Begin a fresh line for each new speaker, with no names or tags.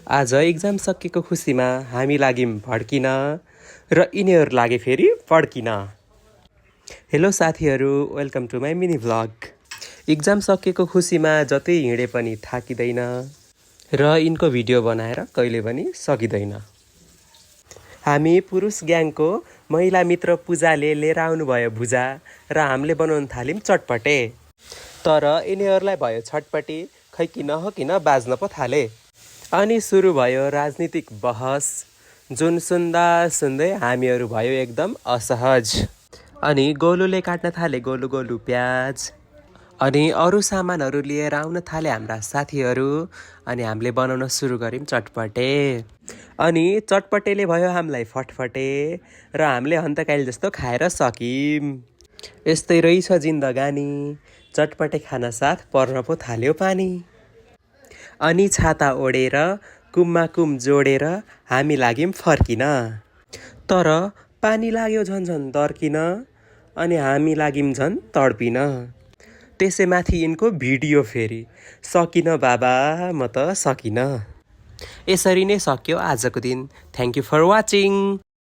आज एक्जाम सकिएको खुसीमा हामी लाग्यौँ भड्किन र यिनीहरू लागे फेरि पड्किन। हेलो साथीहरू, welcome to my mini vlog. Exam सकिएको खुसीमा जतै हिँडे पनि थाकिँदैन र यिनको भिडियो बनाएर कहिले पनि सकिँदैन। हामी पुरुष ग्याङको महिला मित्र पूजाले लिएर आउनुभयो भुजा र हामीले बनाउन थाल्यौँ चटपटे। तर यिनीहरूलाई भयो छटपटी, खै किन बाज्न पो थाले। अनि सुरु भयो राजनीतिक बहस, जुन सुन्दा सुन्दै हामीहरू भयो एकदम असहज। अनि गोलुले काट्न थाले गोलु प्याज। अनि अरू सामानहरू लिएर आउन थाले हाम्रा साथीहरू। अनि हामीले बनाउन सुरु गऱ्यौँ चटपटे। अनि चटपटेले भयो हामीलाई फटफटे र हामीले हन्तकाइल जस्तो खाएर सक्यौँ। यस्तै रहेछ जिन्दगानी, चटपटे खाना साथ पर्न पो थाल्यो पानी। अनि छाता ओढेर कुममा कुम जोडेर हामी लाग्यौँ फर्किन। तर पानी लाग्यो झन् दर्किन, अनि हामी लाग्यौँ झन् तडपिन। त्यसैमाथि यिनको भिडियो फेरि सकिन बाबा, म त सकिन। यसरी नै सक्यो आजको दिन। Thank you for watching.